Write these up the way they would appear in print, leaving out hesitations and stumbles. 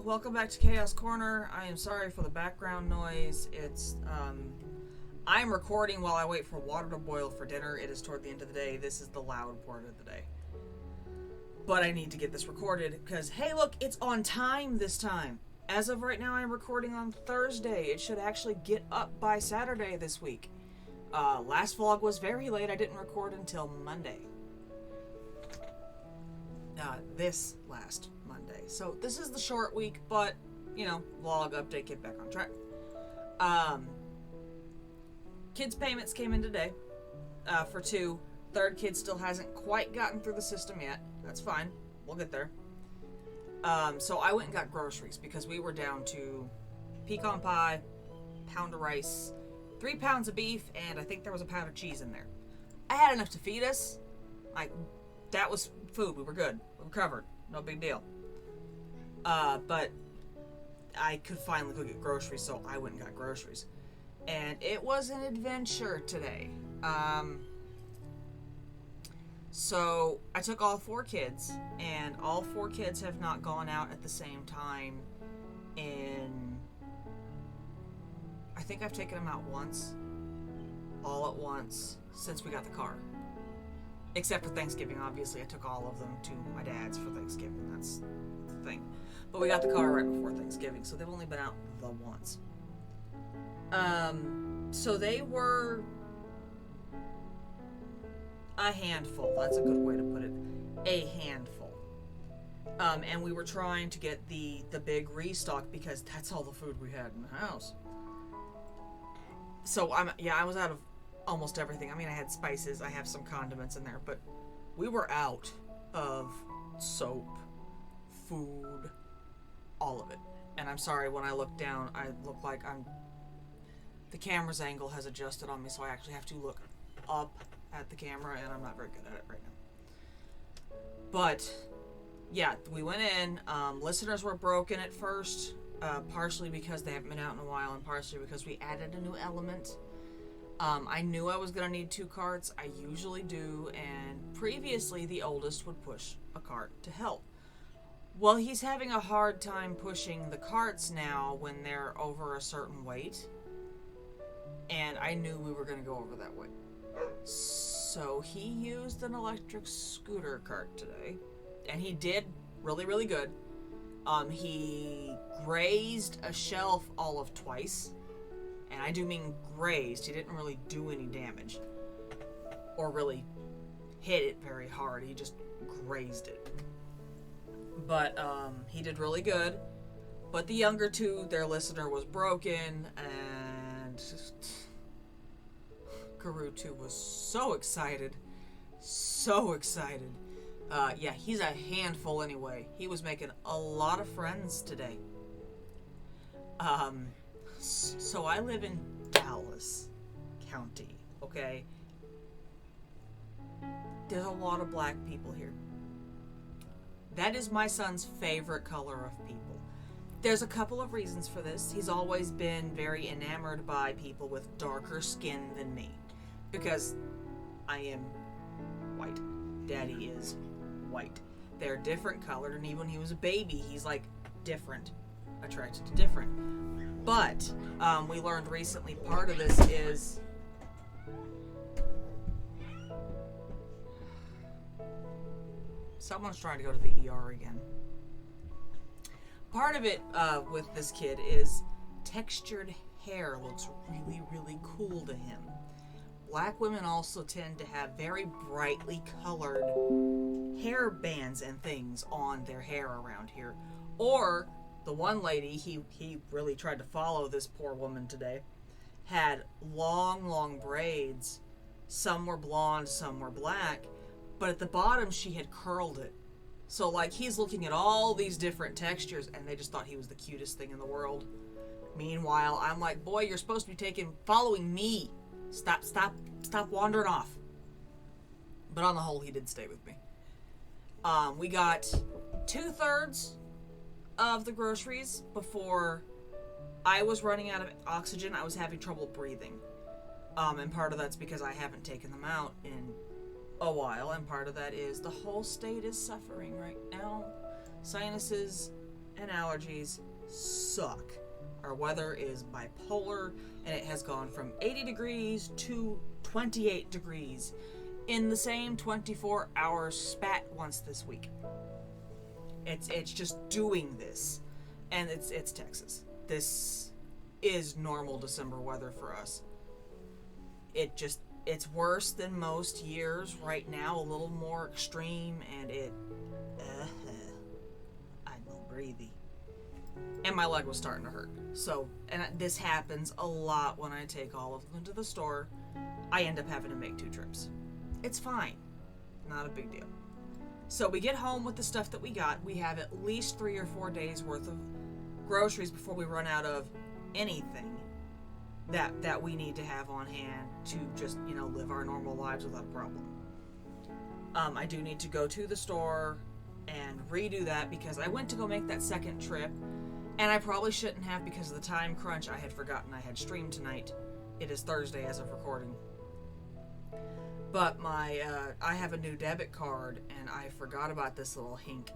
welcome back to Chaos Corner. I am sorry for the background noise. I'm recording while I wait for water to boil for dinner. It is toward the end of the day. This is the loud part of the day. But I need to get this recorded because, hey look, it's on time this time. As of right now, I'm recording on Thursday. It should actually get up by Saturday this week. Last vlog was very late. I didn't record until Monday. This last Monday. So this is the short week, but, vlog update, get back on track. Kids' payments came in today, for 2. Third kid still hasn't quite gotten through the system yet. That's fine. We'll get there. So I went and got groceries because we were down to pecan pie, pound of rice, 3 pounds of beef, and I think there was a pound of cheese in there. I had enough to feed us. That was food. We were good. We were covered. No big deal. But I could finally go get groceries, so I went and got groceries. And it was an adventure today. So I took all 4 kids, and all 4 kids have not gone out at the same time I think I've taken them out once, all at once, since we got the car. Except for Thanksgiving, obviously. I took all of them to my dad's for Thanksgiving. That's the thing. But we got the car right before Thanksgiving, so they've only been out the once. So they were a handful. That's a good way to put it. A handful. And we were trying to get the big restock because that's all the food we had in the house. So I was out of almost everything. I mean, I had spices, I have some condiments in there, but we were out of soap, food, all of it. And I'm sorry, when I look down, I look like the camera's angle has adjusted on me, so I actually have to look up at the camera, and I'm not very good at it right now. But, yeah, we went in. Listeners were broken at first, partially because they haven't been out in a while, and partially because we added a new element. I knew I was going to need 2 carts. I usually do, and previously the oldest would push a cart to help. Well, he's having a hard time pushing the carts now when they're over a certain weight, and I knew we were going to go over that weight. So he used an electric scooter cart today, and he did really, really good. He grazed a shelf all of twice. And I do mean grazed. He didn't really do any damage. Or really hit it very hard. He just grazed it. But he did really good. But the younger 2, their listener was broken. And Guru 2 was so excited. So excited. He's a handful anyway. He was making a lot of friends today. So I live in Dallas County, okay? There's a lot of black people here. That is my son's favorite color of people. There's a couple of reasons for this. He's always been very enamored by people with darker skin than me. Because I am white. Daddy is white. They're different colored, and even when he was a baby, he's different. Attracted to different. But we learned recently part of this is someone's trying to go to the ER again. Part of it with this kid is textured hair looks really, really cool to him. Black women also tend to have very brightly colored hair bands and things on their hair around here. Or the one lady, he really tried to follow this poor woman today, had long, long braids. Some were blonde, some were black. But at the bottom, she had curled it. So, he's looking at all these different textures, and they just thought he was the cutest thing in the world. Meanwhile, I'm like, boy, you're supposed to be following me. Stop wandering off. But on the whole, he did stay with me. We got 2/3 of the groceries before I was running out of oxygen. I was having trouble breathing. And part of that's because I haven't taken them out in a while, and part of that is the whole state is suffering right now. Sinuses, and allergies suck. Our weather is bipolar, and it has gone from 80 degrees to 28 degrees in the same 24-hour spat once this week. It's just doing this, and it's Texas. This is normal December weather for us. It's worse than most years right now, a little more extreme, and I'm not breathy. And my leg was starting to hurt. So, and this happens a lot when I take all of them to the store. I end up having to make 2 trips. It's fine. Not a big deal. So we get home with the stuff that we got. We have at least 3 or 4 days worth of groceries before we run out of anything that we need to have on hand to just, live our normal lives without a problem. I do need to go to the store and redo that because I went to go make that second trip, and I probably shouldn't have because of the time crunch. I had forgotten I had streamed tonight. It is Thursday as of recording. But I have a new debit card, and I forgot about this little hink,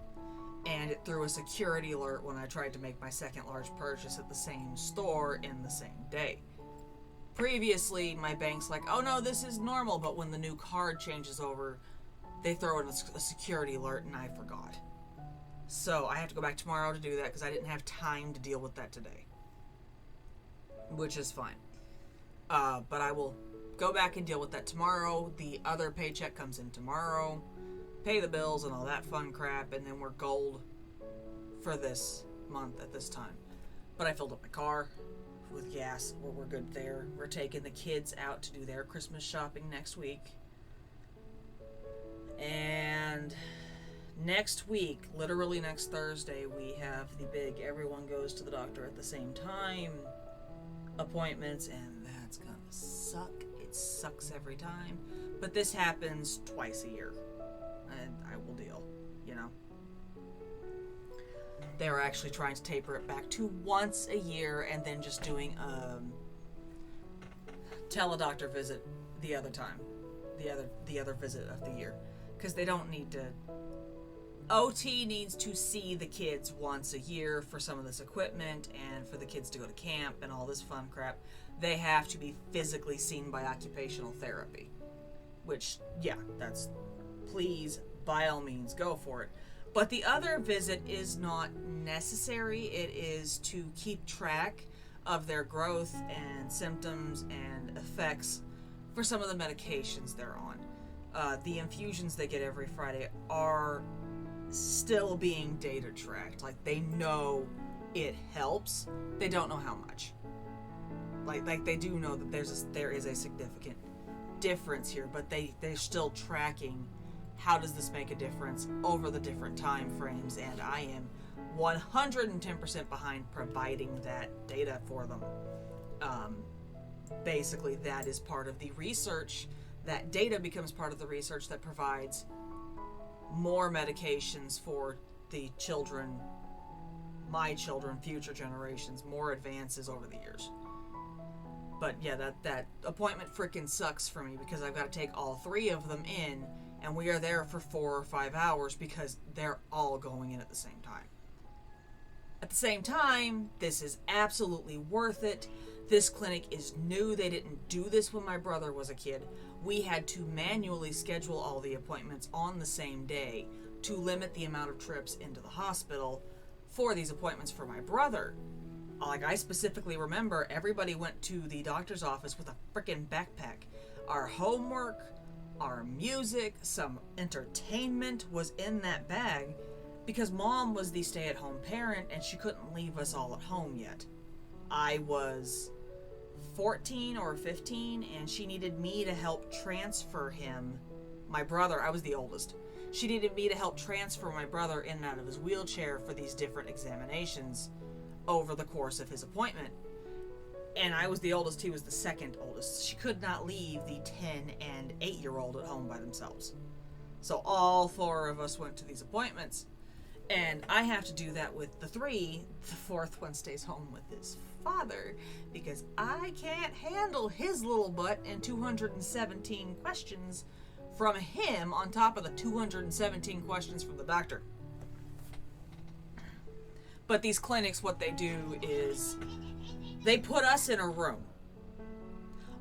and it threw a security alert when I tried to make my second large purchase at the same store in the same day. Previously, my bank's like, oh no, this is normal, but when the new card changes over, they throw in a security alert, and I forgot. So I have to go back tomorrow to do that because I didn't have time to deal with that today. Which is fine. But I will go back and deal with that tomorrow. The other paycheck comes in tomorrow. Pay the bills and all that fun crap, and then we're gold for this month at this time. But I filled up my car with gas. We're good there. We're taking the kids out to do their Christmas shopping next week. And next week, literally next Thursday, we have the big everyone goes to the doctor at the same time appointments, and that's gonna suck. It sucks every time. But this happens twice a year. And I will deal, They were actually trying to taper it back to once a year and then just doing a teledoctor visit the other time. The other visit of the year. Because they don't need to... OT needs to see the kids once a year for some of this equipment and for the kids to go to camp and all this fun crap. They have to be physically seen by occupational therapy. Which, yeah, that's... Please, by all means, go for it. But the other visit is not necessary. It is to keep track of their growth and symptoms and effects for some of the medications they're on. The infusions they get every Friday are still being data tracked. Like, they know it helps. They don't know how much. Like they do know that there is a significant difference here, but they're still tracking how does this make a difference over the different time frames, and I am 110% behind providing that data for them. Basically, that is part of the research. That data becomes part of the research that provides more medications for the children, my children, future generations, more advances over the years. But yeah, that appointment freaking sucks for me because I've got to take all 3 of them in, and we are there for 4 or 5 hours because they're all going in at the same time. At the same time, this is absolutely worth it. This clinic is new. They didn't do this when my brother was a kid. We had to manually schedule all the appointments on the same day to limit the amount of trips into the hospital for these appointments for my brother. Like, I specifically remember everybody went to the doctor's office with a freaking backpack. Our homework, our music, some entertainment was in that bag because Mom was the stay-at-home parent and she couldn't leave us all at home yet. I was 14 or 15 and she needed me to help transfer him, my brother. I was the oldest. She needed me to help transfer my brother in and out of his wheelchair for these different examinations over the course of his appointment. And I was the oldest, he was the second oldest. She could not leave the 10 and 8-year-old at home by themselves. So all 4 of us went to these appointments. And I have to do that with the 3. The 4th one stays home with his father because I can't handle his little butt and 217 questions from him on top of the 217 questions from the doctor. But these clinics, what they do is they put us in a room.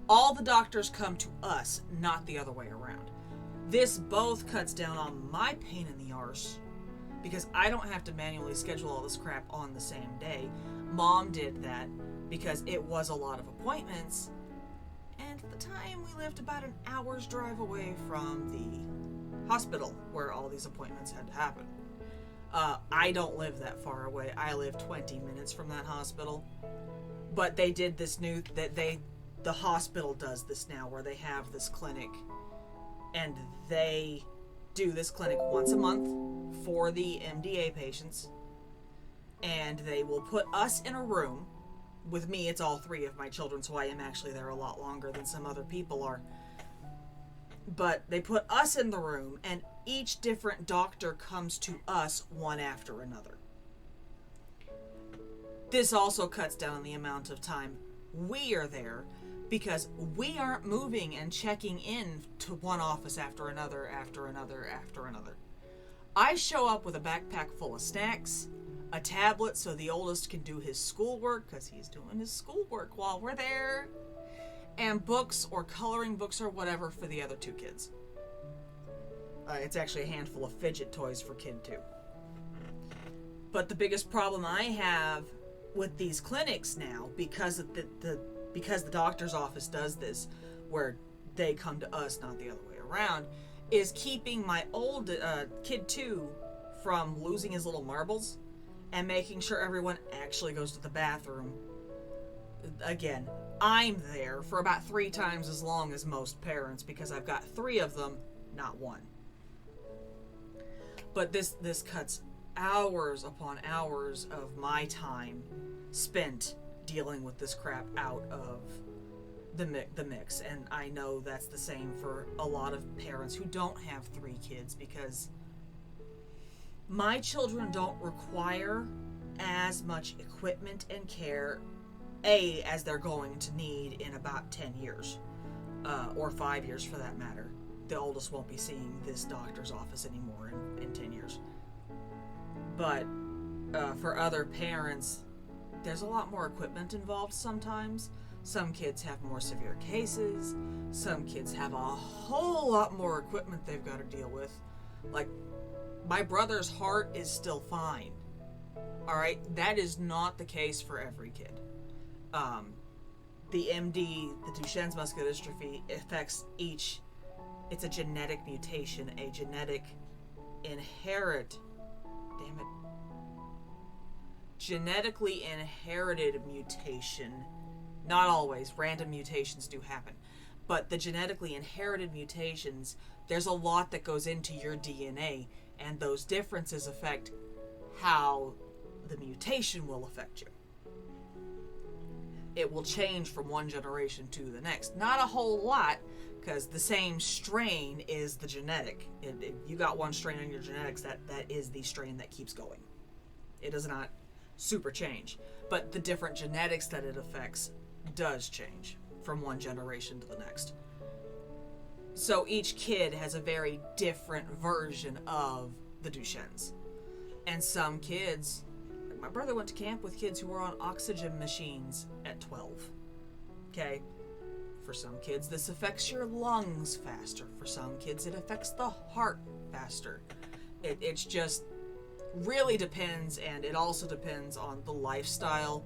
All the doctors come to us, not the other way around. This both cuts down on my pain in the arse, because I don't have to manually schedule all this crap on the same day. Mom did that because it was a lot of appointments, and at the time we lived about an hour's drive away from the hospital where all these appointments had to happen. I don't live that far away. I live 20 minutes from that hospital. But they did this the hospital does this now, where they have this clinic, and they do this clinic once a month for the MDA patients, and they will put us in a room. With me, it's all 3 of my children, so I am actually there a lot longer than some other people are. But they put us in the room, and each different doctor comes to us one after another. This also cuts down the amount of time we are there, because we aren't moving and checking in to one office after another, after another, after another. I show up with a backpack full of snacks, a tablet so the oldest can do his schoolwork, because he's doing his schoolwork while we're there, and books or coloring books or whatever for the other 2 kids. It's actually a handful of fidget toys for kid 2. But the biggest problem I have with these clinics now, because of because the doctor's office does this, where they come to us, not the other way around, is keeping my old kid 2 from losing his little marbles, and making sure everyone actually goes to the bathroom. Again, I'm there for about 3 times as long as most parents, because I've got 3 of them, not 1. But this cuts hours upon hours of my time spent dealing with this crap out of the mix. And I know that's the same for a lot of parents who don't have 3 kids, because my children don't require as much equipment and care, as they're going to need in about 10 years, or 5 years for that matter. The oldest won't be seeing this doctor's office anymore in 10 years. But for other parents, there's a lot more equipment involved sometimes. Some kids have more severe cases. Some kids have a whole lot more equipment they've got to deal with. Like, my brother's heart is still fine. Alright? That is not the case for every kid. The MD, the Duchenne's muscular dystrophy, affects each. It's a genetic mutation, a genetic genetically inherited mutation. Not always. Random mutations do happen. But the genetically inherited mutations, there's a lot that goes into your DNA, and those differences affect how the mutation will affect you. It will change from one generation to the next. Not a whole lot, because the same strain is the genetic. If you got one strain in your genetics, that is the strain that keeps going. It does not super change. But the different genetics that it affects does change from one generation to the next. So each kid has a very different version of the Duchenne's. And some kids, like my brother went to camp with kids who were on oxygen machines at 12. Okay? For some kids, this affects your lungs faster. For some kids, it affects the heart faster. It's just really depends, and it also depends on the lifestyle.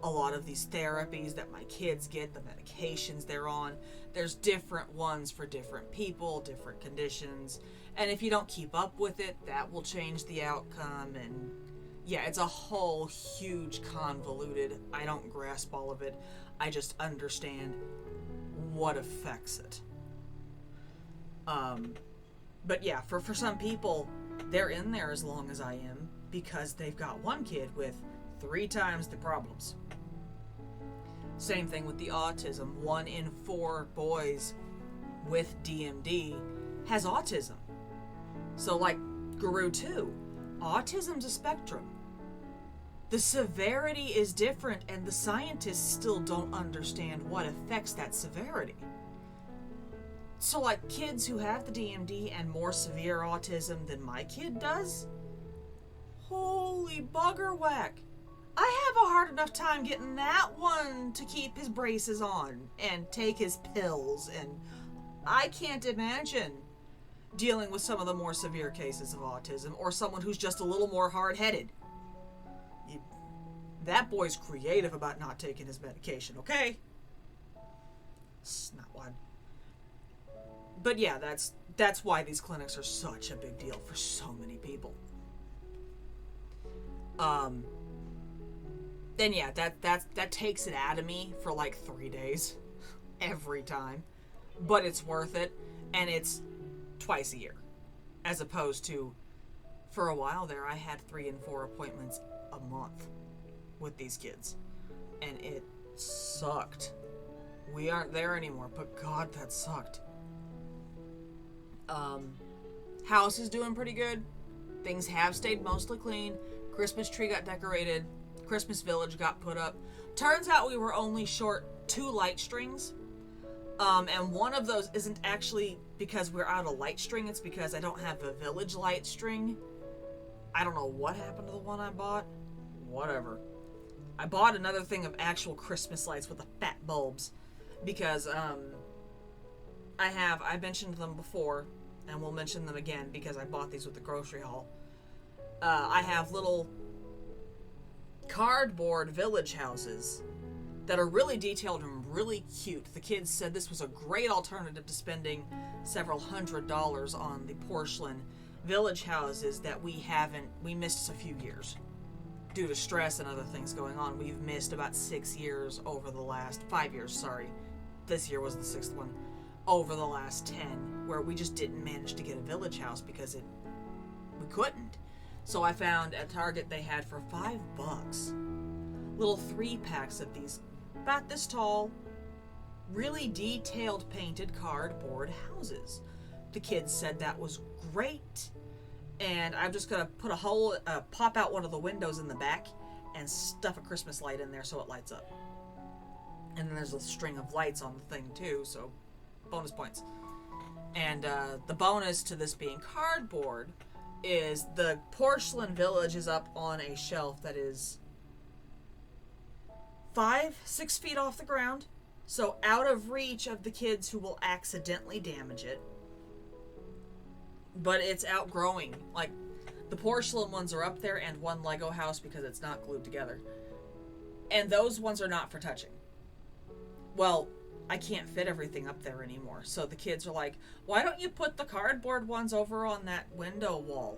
A lot of these therapies that my kids get, the medications they're on, there's different ones for different people, different conditions. And if you don't keep up with it, that will change the outcome. And yeah, it's a whole huge convoluted, I don't grasp all of it. I just understand what affects it. But yeah, for some people, they're in there as long as I am because they've got one kid with 3 times the problems. Same thing with the autism. 1 in 4 boys with DMD has autism. So like Guru 2, autism's a spectrum. The severity is different, and the scientists still don't understand what affects that severity. So like kids who have the DMD and more severe autism than my kid does, Holy bugger whack. I have a hard enough time getting that one to keep his braces on and take his pills, and I can't imagine dealing with some of the more severe cases of autism or someone who's just a little more hard-headed. That boy's creative about not taking his medication, okay? It's not one. But yeah, that's why these clinics are such a big deal for so many people. Then yeah, that takes it out of me for like 3 days every time. But it's worth it, and it's twice a year. As opposed to, for a while there, I had 3 and 4 appointments a month with these kids. And it sucked. We aren't there anymore, but God, that sucked. House is doing pretty good. Things have stayed mostly clean. Christmas tree got decorated. Christmas village got put up. Turns out we were only short 2 light strings. And one of those isn't actually because we're out of light string. It's because I don't have a village light string. I don't know what happened to the one I bought. Whatever. I bought another thing of actual Christmas lights with the fat bulbs. Because, I mentioned them before, and we'll mention them again because I bought these with the grocery haul. I have little cardboard village houses that are really detailed and really cute. The kids said this was a great alternative to spending several $100s on the porcelain village houses that we missed a few years. Due to stress and other things going on, we've missed about 6 years over the last 5 years, sorry. This year was the 6th one. Over the last 10, where we just didn't manage to get a village house because we couldn't. So I found at Target they had for $5 little 3-packs of these about this tall, really detailed painted cardboard houses. The kids said that was great, and I'm just gonna put pop out one of the windows in the back and stuff a Christmas light in there so it lights up. And then there's a string of lights on the thing too, so bonus points. And the bonus to this being cardboard is the porcelain village is up on a shelf that is 5-6 feet off the ground, so out of reach of the kids who will accidentally damage it. But it's outgrowing. Like, the porcelain ones are up there and one Lego house because it's not glued together. And those ones are not for touching. Well, I can't fit everything up there anymore. So the kids are like, why don't you put the cardboard ones over on that window wall?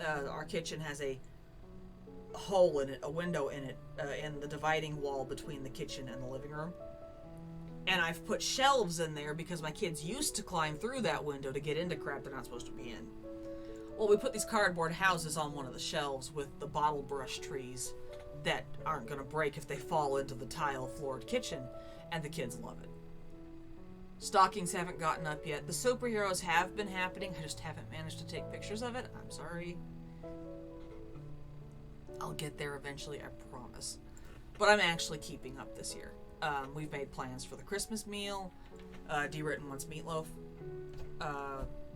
Our kitchen has a hole in it, a window in it, in the dividing wall between the kitchen and the living room. And I've put shelves in there because my kids used to climb through that window to get into crap they're not supposed to be in. Well, we put these cardboard houses on one of the shelves with the bottle brush trees that aren't going to break if they fall into the tile-floored kitchen, and the kids love it. Stockings haven't gotten up yet. The superheroes have been happening. I just haven't managed to take pictures of it. I'm sorry. I'll get there eventually, I promise. But I'm actually keeping up this year. We've made plans for the Christmas meal. D-Written wants meatloaf.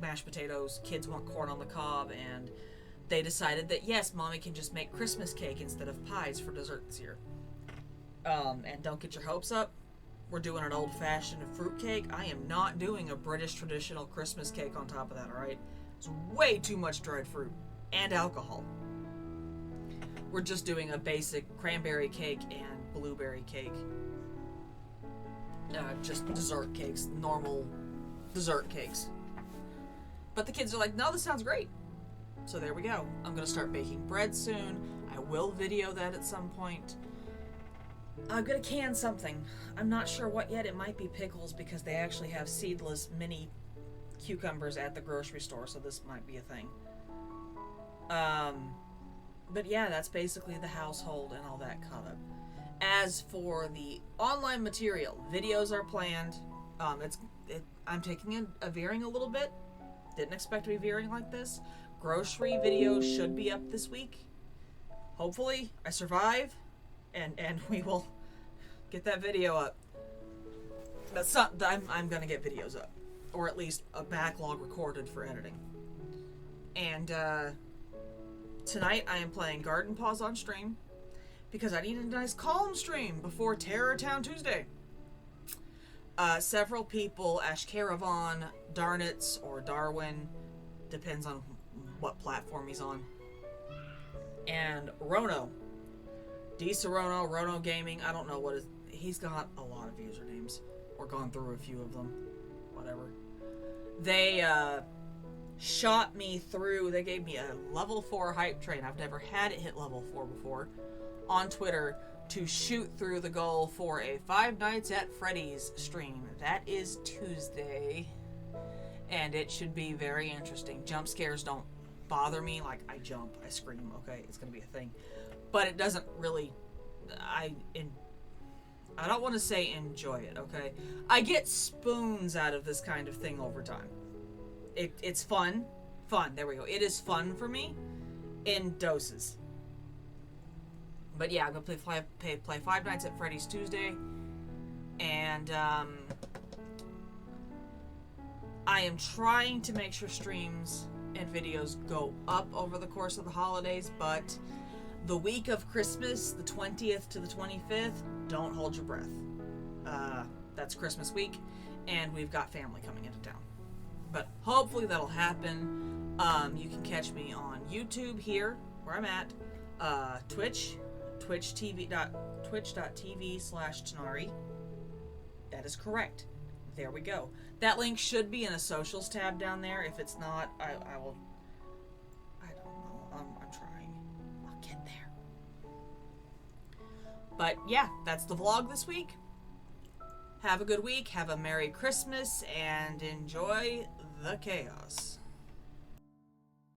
Mashed potatoes. Kids want corn on the cob. And they decided that, yes, Mommy can just make Christmas cake instead of pies for dessert this year. And don't get your hopes up. We're doing an old-fashioned fruit cake. I am not doing a British traditional Christmas cake on top of that, alright? It's way too much dried fruit. And alcohol. We're just doing a basic cranberry cake and blueberry cake. Just dessert cakes. Normal dessert cakes. But the kids are like, no, this sounds great. So there we go. I'm going to start baking bread soon. I will video that at some point. I'm going to can something. I'm not sure what yet. It might be pickles because they actually have seedless mini cucumbers at the grocery store, so this might be a thing. But yeah, that's basically the household and all that caught up. As for the online material, videos are planned. I'm taking a veering a little bit. Didn't expect to be veering like this. Grocery videos should be up this week. Hopefully, I survive, and we will get that video up. I'm gonna get videos up, or at least a backlog recorded for editing. And Tonight I am playing Garden Paws on stream because I need a nice calm stream before Terror Town Tuesday. Several people, Ashkaravan, Darnitz, or Darwin, depends on what platform he's on, and Rono, DeSarono, Rono Gaming, I don't know what is, he's got a lot of usernames, or gone through a few of them, whatever. They shot me through, they gave me a level 4 hype train, I've never had it hit level 4 before, on Twitter, to shoot through the goal for a Five Nights at Freddy's stream. That is Tuesday, and it should be very interesting. Jump scares don't bother me. Like, I jump, I scream, okay, it's gonna be a thing, but it doesn't really, I don't want to say enjoy it, okay? I get spoons out of this kind of thing over time. It's fun, there we go. It is fun for me in doses. But yeah, I'm gonna play Five Nights at Freddy's Tuesday, and I am trying to make sure streams and videos go up over the course of the holidays, but the week of Christmas, the 20th to the 25th, don't hold your breath. That's Christmas week, and we've got family coming into town. But hopefully that'll happen. You can catch me on YouTube here, where I'm at, Twitch, twitch.tv/Tonari. That is correct. There we go. That link should be in a socials tab down there. If it's not, I will, I don't know. I'm trying. I'll get there. But yeah, that's the vlog this week. Have a good week. Have a Merry Christmas and enjoy the chaos.